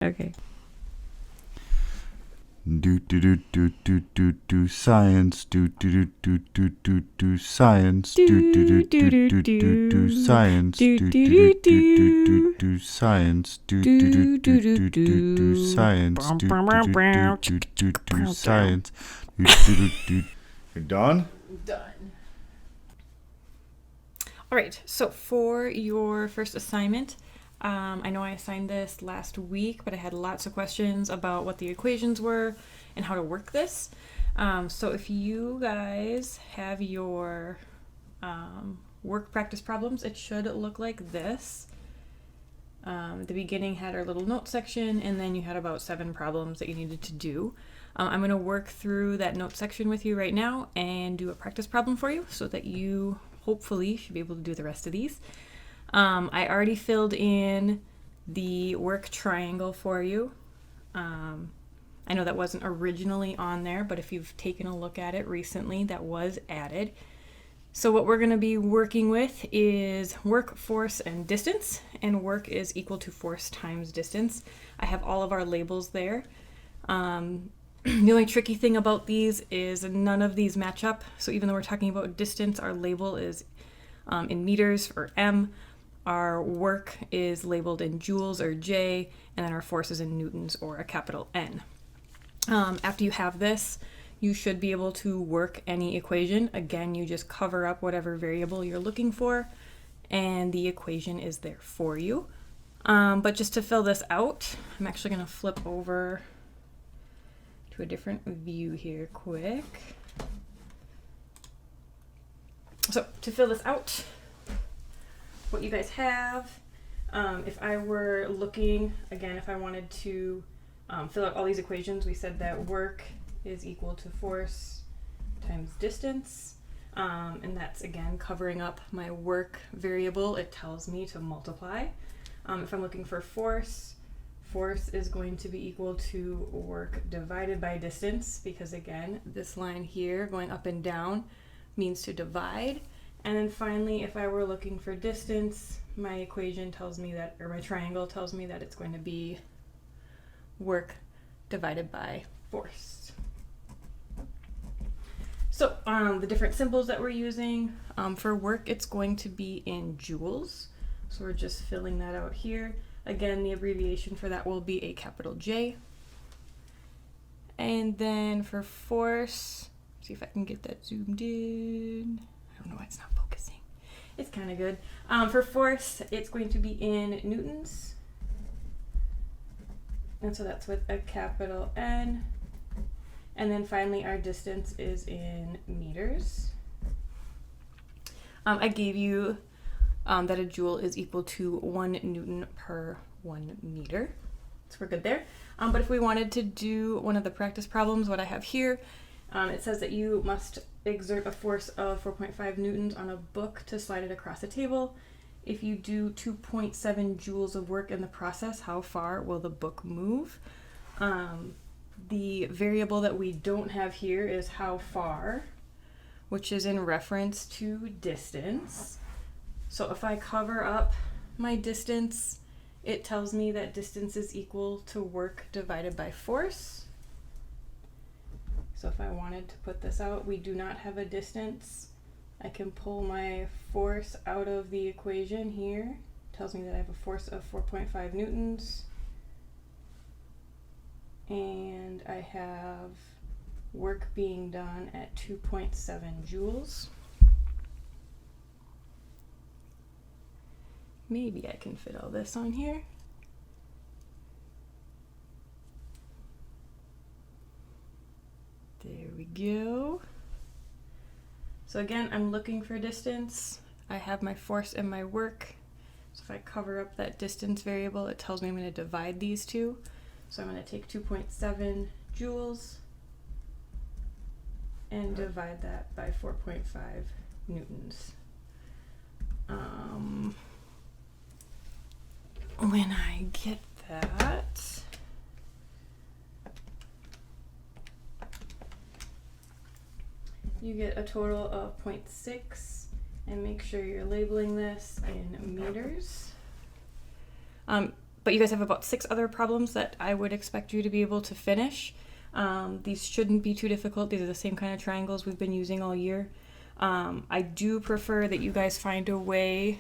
Okay. Do do do do do do do science. Do do do do do do science. Do do do do do do science. Do do do do do science. Do do do do do science. Do do do do science. You're done? Done. All right, so for your first assignment, I know I assigned this last week, but I had lots of questions about what the equations were and how to work this. So if you guys have your work practice problems, it should look like this. The beginning had our little note section, and then you had about 7 problems that you needed to do. I'm going to work through that note section with you right now and do a practice problem for you so that you hopefully should be able to do the rest of these. I already filled in the work triangle for you. I know that wasn't originally on there, but if you've taken a look at it recently, that was added. So what we're going to be working with is work, force, and distance, and work is equal to force times distance. I have all of our labels there. The only tricky thing about these is none of these match up. So even though we're talking about distance, our label is in meters or M. Our work is labeled in joules or J, and then our force is in newtons or a capital N. After you have this, you should be able to work any equation. Again, you just cover up whatever variable you're looking for, and the equation is there for you. But just to fill this out, I'm actually going to flip over to a different view here quick. So to fill this out, what you guys have, if I were looking, again, if I wanted to fill out all these equations, we said that work is equal to force times distance, and that's again covering up my work variable. It tells me to multiply. If I'm looking for force is going to be equal to work divided by distance, because again, this line here going up and down means to divide. And then finally, if I were looking for distance, my equation tells me that, or my triangle tells me that it's going to be work divided by force. So the different symbols that we're using, for work, it's going to be in joules. So we're just filling that out here. Again, the abbreviation for that will be a capital J. And then for force, see if I can get that zoomed in. I don't know why it's not focusing. It's kind of good. For force, it's going to be in newtons. And so that's with a capital N. And then finally, our distance is in meters. I gave you that a joule is equal to 1 newton per 1 meter. So we're good there. But if we wanted to do one of the practice problems, what I have here, it says that you must exert a force of 4.5 newtons on a book to slide it across a table. If you do 2.7 joules of work in the process, how far will the book move? The variable that we don't have here is how far, which is in reference to distance. So if I cover up my distance, it tells me that distance is equal to work divided by force. So if I wanted to put this out, we do not have a distance. I can pull my force out of the equation here. It tells me that I have a force of 4.5 newtons. And I have work being done at 2.7 joules. Maybe I can fit all this on here. There we go. So again, I'm looking for distance. I have my force and my work. So if I cover up that distance variable, it tells me I'm going to divide these two. So I'm going to take 2.7 joules and divide that by 4.5 newtons. When I get that, you get a total of 0.6, and make sure you're labeling this in meters. But you guys have about 6 other problems that I would expect you to be able to finish. These shouldn't be too difficult. These are the same kind of triangles we've been using all year. I do prefer that you guys find a way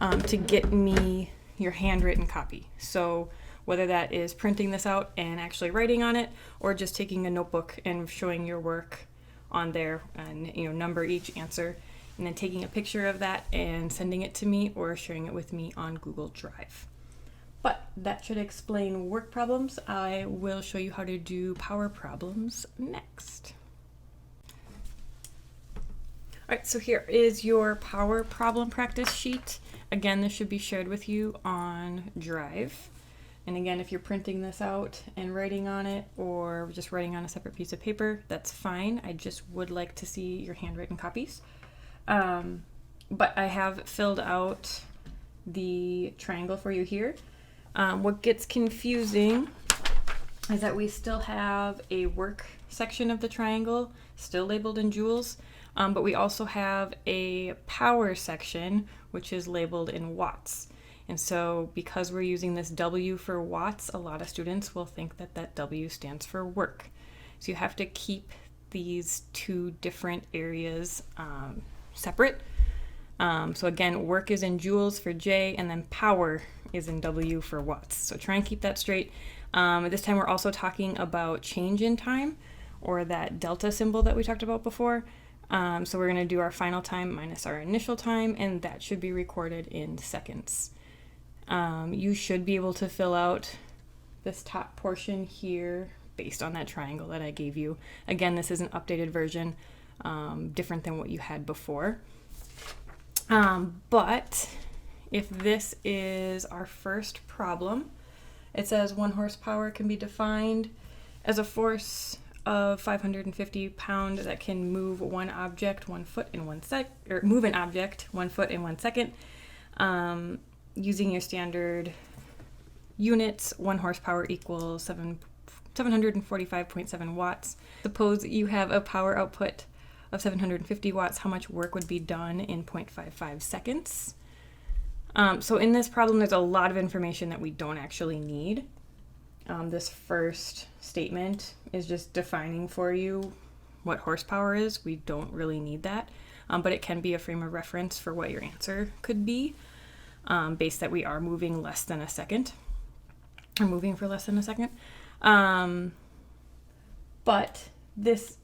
to get me your handwritten copy. So whether that is printing this out and actually writing on it, or just taking a notebook and showing your work on there and number each answer, and then taking a picture of that and sending it to me or sharing it with me on Google Drive. But that should explain work problems. I will show you how to do power problems next. All right, so here is your power problem practice sheet. Again, this should be shared with you on Drive. And again, if you're printing this out and writing on it, or just writing on a separate piece of paper, that's fine. I just would like to see your handwritten copies. But I have filled out the triangle for you here. What gets confusing is that we still have a work section of the triangle still labeled in joules, but we also have a power section which is labeled in watts. And so because we're using this W for watts, a lot of students will think that that W stands for work. So you have to keep these two different areas separate. So again, work is in joules for J, and then power is in W for watts. So try and keep that straight. This time we're also talking about change in time, or that delta symbol that we talked about before. So we're going to do our final time minus our initial time, and that should be recorded in seconds. You should be able to fill out this top portion here based on that triangle that I gave you. Again, this is an updated version, different than what you had before. But if this is our first problem, it says 1 horsepower can be defined as a force of 550 pounds that can move one object 1 foot in 1 sec, or move an object 1 foot in 1 second. Using your standard units, 1 horsepower equals 745.7 watts. Suppose you have a power output of 750 watts, how much work would be done in 0.55 seconds? So in this problem, there's a lot of information that we don't actually need. This first statement is just defining for you what horsepower is. We don't really need that, but it can be a frame of reference for what your answer could be, based that we are moving less than a second, or moving for less than a second. But this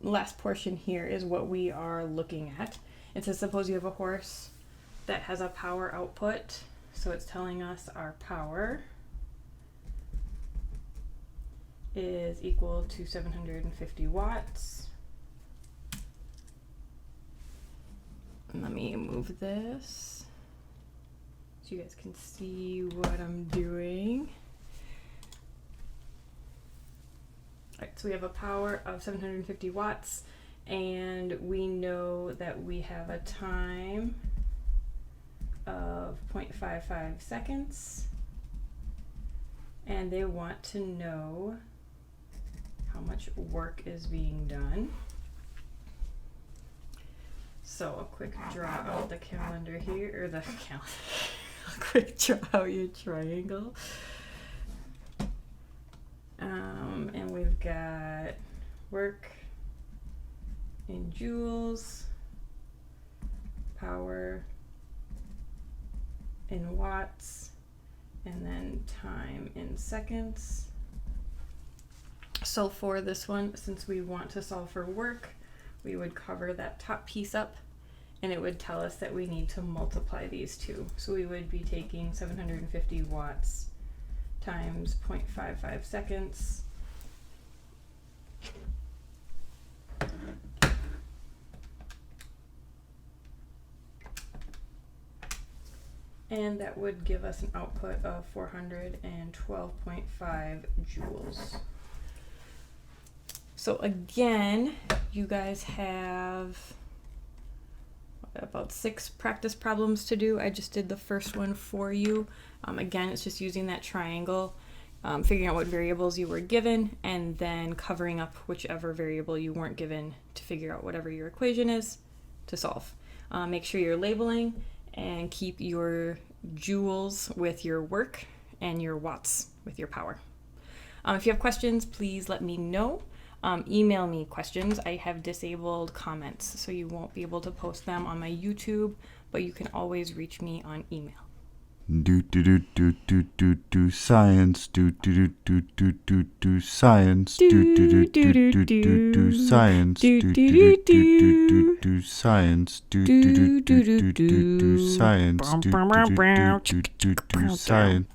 last portion here is what we are looking at. It says suppose you have a horse that has a power output, so it's telling us our power is equal to 750 watts. And let me move this so you guys can see what I'm doing. Alright, so we have a power of 750 watts, and we know that we have a time of 0.55 seconds, and they want to know how much work is being done. So a quick draw out the calendar here, or the calendar, a quick draw out your triangle. And we've got work in joules, power in watts, and then time in seconds. So for this one, since we want to solve for work, we would cover that top piece up, and it would tell us that we need to multiply these two. So we would be taking 750 watts times 0.55 seconds. And that would give us an output of 412.5 joules. So again, you guys have about 6 practice problems to do. I just did the first one for you. Again, it's just using that triangle, figuring out what variables you were given, and then covering up whichever variable you weren't given to figure out whatever your equation is to solve. Make sure you're labeling and keep your joules with your work and your watts with your power. If you have questions, please let me know. Email me questions. I have disabled comments, so you won't be able to post them on my YouTube, but you can always reach me on email. Do do do do do do do science. Do do do do do do science. Do do do do do do science. Do do do do do science. Do do do do do science. Do do do do science.